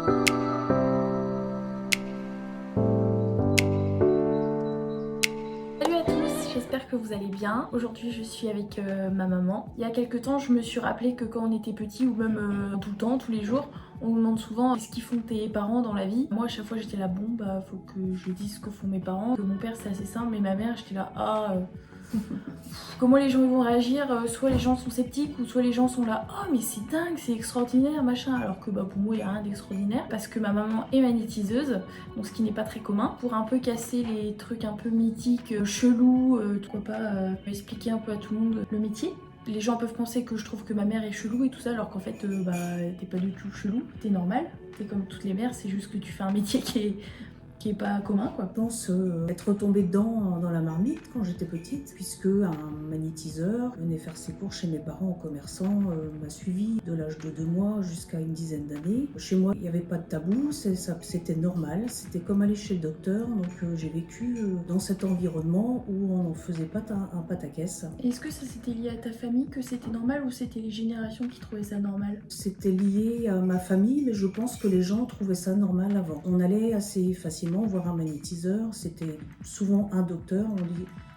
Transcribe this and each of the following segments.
Salut à tous, j'espère que vous allez bien. Aujourd'hui je suis avec ma maman. Il y a quelques temps je me suis rappelé que quand on était petit ou même tout le temps, tous les jours, on nous demande souvent ce qu'ils font tes parents dans la vie. Moi à chaque fois j'étais là, bon bah faut que je dise ce que font mes parents. Que mon père c'est assez simple mais ma mère j'étais là, comment les gens vont réagir, soit les gens sont sceptiques ou soit les gens sont là, oh mais c'est dingue, c'est extraordinaire machin, alors que bah, pour moi il n'y a rien d'extraordinaire parce que ma maman est magnétiseuse, donc ce qui n'est pas très commun, pour un peu casser les trucs un peu mythiques, chelous, pourquoi pas expliquer un peu à tout le monde le métier. Les gens peuvent penser que je trouve que ma mère est chelou et tout ça, alors qu'en fait bah t'es pas du tout chelou, t'es normal, t'es comme toutes les mères, c'est juste que tu fais un métier qui est pas commun quoi. Je pense être tombée dedans dans la marmite quand j'étais petite, puisque un magnétiseur venait faire ses cours chez mes parents, commerçants, m'a suivi de l'âge de 2 mois jusqu'à une dizaine d'années. Chez moi, il n'y avait pas de tabou, c'était normal, c'était comme aller chez le docteur, donc j'ai vécu dans cet environnement où on n'en faisait pas un pataquès. Est-ce que ça c'était lié à ta famille, que c'était normal, ou c'était les générations qui trouvaient ça normal? C'était lié à ma famille, mais je pense que les gens trouvaient ça normal avant. On allait assez facilement voir un magnétiseur, c'était souvent un docteur,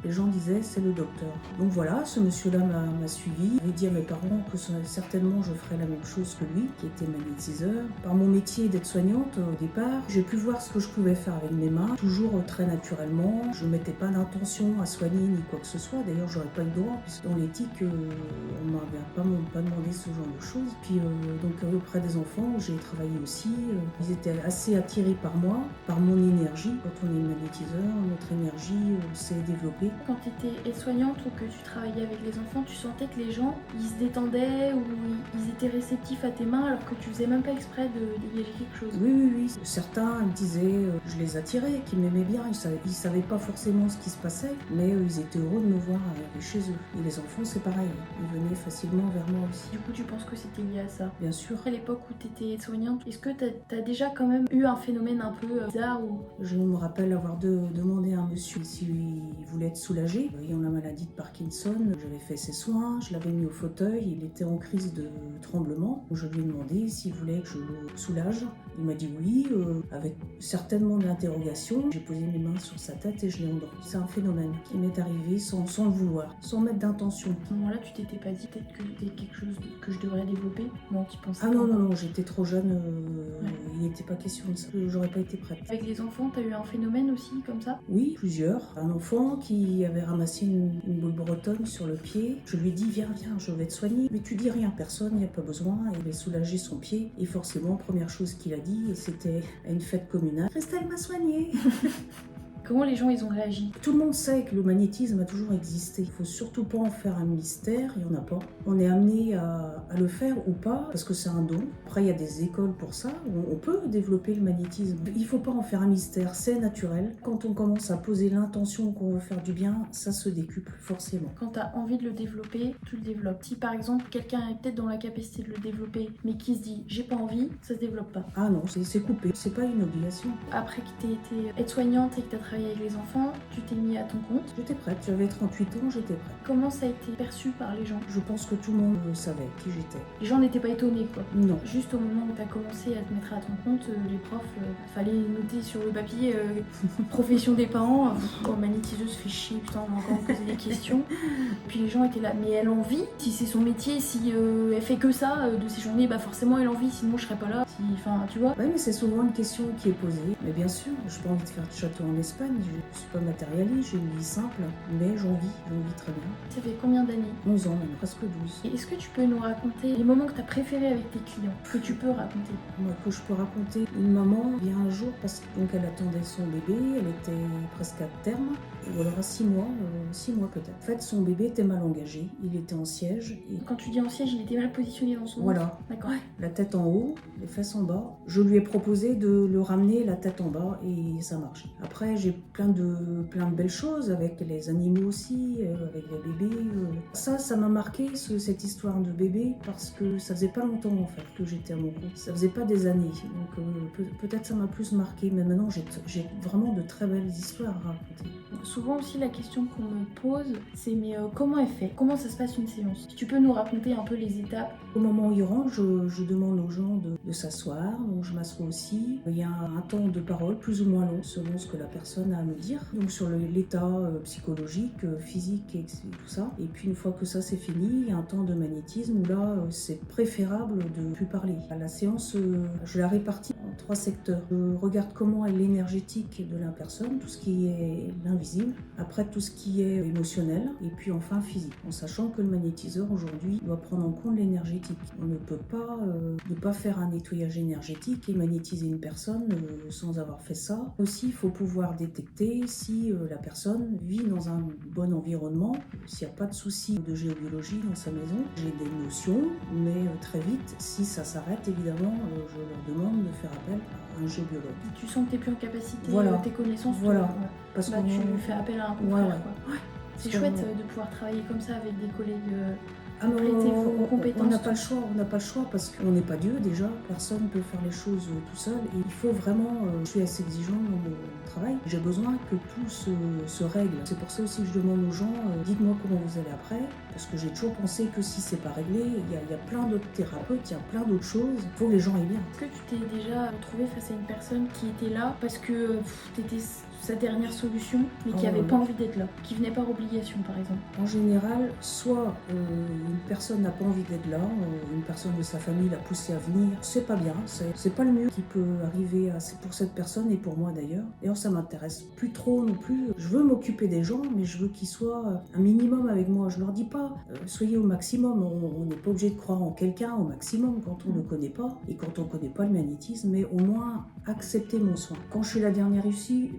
les gens disaient c'est le docteur. Donc voilà, ce monsieur-là m'a suivi. J'ai dit à mes parents que certainement je ferais la même chose que lui, qui était magnétiseur. Par mon métier d'aide-soignante au départ, j'ai pu voir ce que je pouvais faire avec mes mains, toujours très naturellement. Je ne mettais pas d'intention à soigner ni quoi que ce soit. D'ailleurs, j'aurais pas eu le droit, puisque dans l'éthique, on m'avait pas demandé ce genre de choses. Puis donc auprès des enfants, j'ai travaillé aussi. Ils étaient assez attirés par moi, par mon énergie. Quand on est magnétiseur, notre énergie s'est développée. Quand tu étais aide-soignante ou que tu travaillais avec les enfants, tu sentais que les gens, ils se détendaient ou ils étaient réceptifs à tes mains alors que tu faisais même pas exprès de dégager quelque chose? Oui. Certains disaient je les attirais, qu'ils m'aimaient bien. Ils savaient pas forcément ce qui se passait, mais ils étaient heureux de me voir arriver chez eux. Et les enfants, c'est pareil. Ils venaient facilement vers moi aussi. Du coup, tu penses que c'était lié à ça? Bien sûr. À l'époque où tu étais aide-soignante, est-ce que t'as déjà quand même eu un phénomène un peu bizarre ou... Je me rappelle avoir demandé à un monsieur s'il voulait être soulagé. Ayant la maladie de Parkinson, j'avais fait ses soins, je l'avais mis au fauteuil, il était en crise de tremblement. Je lui ai demandé s'il voulait que je le soulage. Il m'a dit oui, avec certainement de l'interrogation. J'ai posé mes mains sur sa tête et je l'ai endormi. C'est un phénomène qui m'est arrivé sans le vouloir, sans mettre d'intention. À ce moment-là, tu t'étais pas dit peut-être que c'était quelque chose que je devrais développer? Non, tu pensais Ah pas? non, j'étais trop jeune, il n'était pas question de ça. J'aurais pas été prête. Avec les enfants, t'as eu un phénomène aussi comme ça? Oui, plusieurs. Un enfant qui avait ramassé une boule bretonne sur le pied. Je lui ai dit viens, je vais te soigner. Mais tu dis rien, personne, il n'y a pas besoin. Il avait soulagé son pied. Et forcément, première chose qu'il a dit, c'était à une fête communale, Christelle m'a soigné. Comment les gens ils ont réagi? Tout le monde sait que le magnétisme a toujours existé. Il faut surtout pas en faire un mystère, il n'y en a pas. On est amené à le faire ou pas, parce que c'est un don. Après, il y a des écoles pour ça, où on peut développer le magnétisme. Il faut pas en faire un mystère, c'est naturel. Quand on commence à poser l'intention qu'on veut faire du bien, ça se décuple forcément. Quand tu as envie de le développer, tu le développes. Si par exemple quelqu'un est peut-être dans la capacité de le développer, mais qui se dit j'ai pas envie, ça se développe pas. Ah non, c'est coupé, c'est pas une obligation. Après que tu été aide-soignante et que tu as travaillé avec les enfants, tu t'es mis à ton compte. J'étais prête, j'avais 38 ans, j'étais prête. Comment ça a été perçu par les gens? Je pense que tout le monde savait qui j'étais. Les gens n'étaient pas étonnés quoi. Non. Juste au moment où tu as commencé à te mettre à ton compte, les profs, fallait noter sur le papier profession des parents. Magnétiseuse fait chier, putain, on va encore me poser des questions. Puis les gens étaient là, mais elle en vit? Si c'est son métier, si elle fait que ça de ses journées, bah forcément elle en vit, sinon je serais pas là. Enfin, tu vois. Oui, mais c'est souvent une question qui est posée. Mais bien sûr, je n'ai pas envie de faire de château en Espagne, je ne suis pas matérialiste, j'ai une vie simple, mais j'en vis très bien. Ça fait combien d'années? 11 ans, même presque 12. Et est-ce que tu peux nous raconter les moments que tu as préférés avec tes clients? Que tu peux raconter? Moi, que je peux raconter, une maman vient un jour parce qu'elle attendait son bébé, elle était presque à terme, ou alors à 6 mois peut-être. En fait, son bébé était mal engagé, il était en siège. Et quand tu dis en siège, il était mal positionné dans son ventre? Voilà. D'accord. La tête en haut, les fesses en bas. Je lui ai proposé de le ramener la tête en bas et ça marche. Après, j'ai plein de belles choses avec les animaux aussi, avec les bébés. Ça m'a marqué cette histoire de bébé parce que ça faisait pas longtemps en fait que j'étais à mon compte. Ça faisait pas des années. Donc peut-être ça m'a plus marqué. Mais maintenant, j'ai vraiment de très belles histoires à raconter. Souvent aussi la question qu'on me pose, c'est mais comment elle fait? Comment ça se passe une séance? Si tu peux nous raconter un peu les étapes. Au moment où ils rentrent, je demande aux gens de s'asseoir, donc je m'assois aussi. Il y a un temps de parole plus ou moins long selon ce que la personne a à me dire, donc sur l'état psychologique, physique et tout ça. Et puis une fois que ça c'est fini, il y a un temps de magnétisme où là c'est préférable de ne plus parler. La séance, je la répartis en 3 secteurs. Je regarde comment est l'énergétique de la personne, tout ce qui est l'invisible, après tout ce qui est émotionnel, et puis enfin physique, en sachant que le magnétiseur aujourd'hui doit prendre en compte l'énergétique. On ne peut pas ne pas faire un nettoyage énergétique et magnétiser une personne sans avoir fait ça. Aussi, il faut pouvoir détecter si la personne vit dans un bon environnement, s'il n'y a pas de souci de géobiologie dans sa maison. J'ai des notions, mais très vite, si ça s'arrête, évidemment, je leur demande de faire appel à un géobiologue. Tu sens que tu n'es plus en capacité, Voilà. tes connaissances, Voilà. Parce bah, tu fais appel à un confrère. Ouais. Quoi. C'est chouette de pouvoir travailler comme ça avec des collègues. On n'a pas le choix parce qu'on n'est pas Dieu déjà, personne ne peut faire les choses tout seul et il faut vraiment, je suis assez exigeante dans mon travail, j'ai besoin que tout se règle. C'est pour ça aussi que je demande aux gens, dites-moi comment vous allez après, parce que j'ai toujours pensé que si c'est pas réglé, il y a plein d'autres thérapeutes, il y a plein d'autres choses, il faut que les gens aillent bien. Est-ce que tu t'es déjà retrouvé face à une personne qui était là parce que tu étais sa dernière solution, mais qui n'avait pas envie d'être là, qui venait par obligation par exemple? En général, soit une personne n'a pas envie d'être là, une personne de sa famille l'a poussé à venir, c'est pas bien, c'est pas le mieux qui peut arriver pour cette personne et pour moi d'ailleurs. D'ailleurs ça m'intéresse plus trop non plus, je veux m'occuper des gens, mais je veux qu'ils soient un minimum avec moi. Je leur dis pas, soyez au maximum, on n'est pas obligé de croire en quelqu'un au maximum quand on ne connaît pas, et quand on connaît pas le magnétisme, mais au moins accepter mon soin. Quand je suis la dernière issue,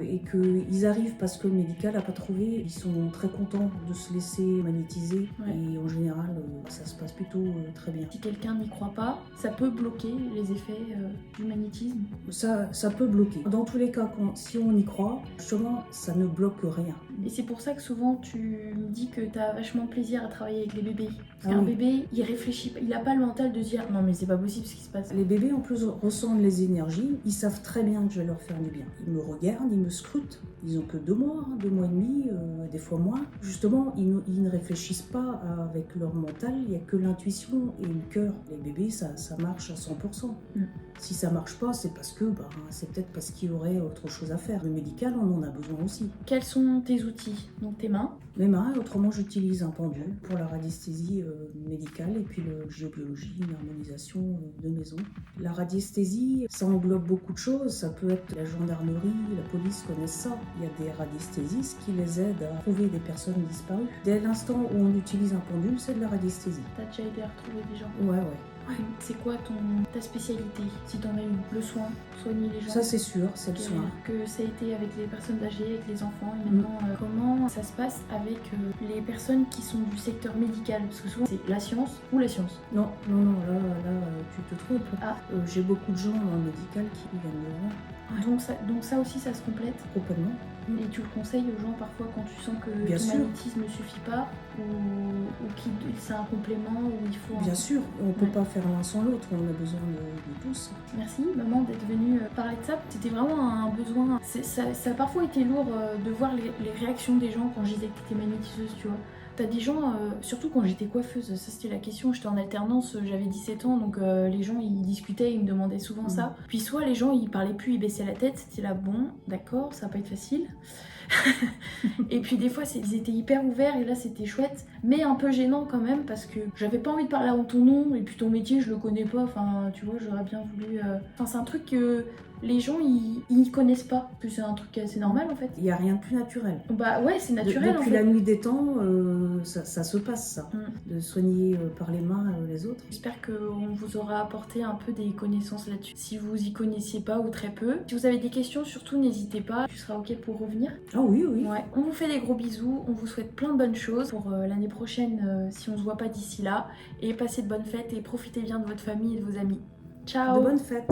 et qu'ils arrivent parce que le médical n'a pas trouvé, ils sont très contents de se laisser magnétiser et en général ça se passe plutôt très bien. Si quelqu'un n'y croit pas, ça peut bloquer les effets du magnétisme? Ça peut bloquer. Dans tous les cas, si on y croit, justement ça ne bloque rien. Et c'est pour ça que souvent tu me dis que tu as vachement de plaisir à travailler avec les bébés. Parce qu'un bébé, il réfléchit, il n'a pas le mental de dire non mais c'est pas possible ce qui se passe. Les bébés en plus ressentent les énergies, ils savent très bien que je vais leur faire du bien. Ils me regardent, ils me scrutent, ils ont que 2 mois, 2 mois et demi, des fois moins. Justement, ils ne réfléchissent pas avec leur mental, il n'y a que l'intuition et le cœur. Les bébés, ça marche à 100%. Si ça marche pas, c'est parce que, c'est peut-être parce qu'il y aurait autre chose à faire. Le médical, on en a besoin aussi. Quels sont tes outils? Donc tes mains? Mes mains, autrement j'utilise un pendule pour la radiesthésie médicale et puis le géobiologie, une harmonisation de maison. La radiesthésie, ça englobe beaucoup de choses. Ça peut être la gendarmerie, la police connaissent ça. Il y a des radiesthésistes qui les aident à trouver des personnes disparues. Dès l'instant où on utilise un pendule, c'est de la radiesthésie. T'as déjà aidé à retrouver des gens? Ouais. C'est quoi ta spécialité, si t'en as une? Le soin, soigner les gens? Ça c'est sûr, c'est le soin. Que ça a été avec les personnes âgées, avec les enfants, et maintenant comment ça se passe avec les personnes qui sont du secteur médical? Parce que souvent c'est la science ou la science. Non, là tu te trompes. J'ai beaucoup de gens dans le médical qui viennent me voir. Donc ça aussi ça se complète? Complètement. Et tu le conseilles aux gens parfois quand tu sens que Bien ton sûr. magnétisme ne suffit pas ou qu'il c'est un complément ou il faut... Bien sûr, on ne peut pas faire l'un sans l'autre, on a besoin de tous. Merci maman d'être venue parler de ça. C'était vraiment un besoin. Ça a parfois été lourd de voir les réactions des gens quand je disais que tu étais magnétiseuse, tu vois. T'as des gens, surtout quand j'étais coiffeuse, ça c'était la question, j'étais en alternance, j'avais 17 ans, donc les gens ils discutaient, ils me demandaient souvent ça. Puis soit les gens ils parlaient plus, ils baissaient la tête, c'était là bon, d'accord, ça va pas être facile. Et puis des fois ils étaient hyper ouverts et là c'était chouette, mais un peu gênant quand même parce que j'avais pas envie de parler en ton nom et puis ton métier je le connais pas, enfin tu vois j'aurais bien voulu... Enfin c'est un truc que les gens ils connaissent pas, c'est un truc assez normal en fait. Il n'y a rien de plus naturel. Bah ouais c'est naturel depuis en fait. la nuit des temps, ça se passe ça, de soigner par les mains les autres. J'espère qu'on vous aura apporté un peu des connaissances là-dessus, si vous y connaissiez pas ou très peu. Si vous avez des questions surtout n'hésitez pas, tu seras ok pour revenir. Ah oui. Ouais. On vous fait des gros bisous, on vous souhaite plein de bonnes choses pour l'année prochaine si on se voit pas d'ici là. Et passez de bonnes fêtes et profitez bien de votre famille et de vos amis. Ciao. De bonnes fêtes.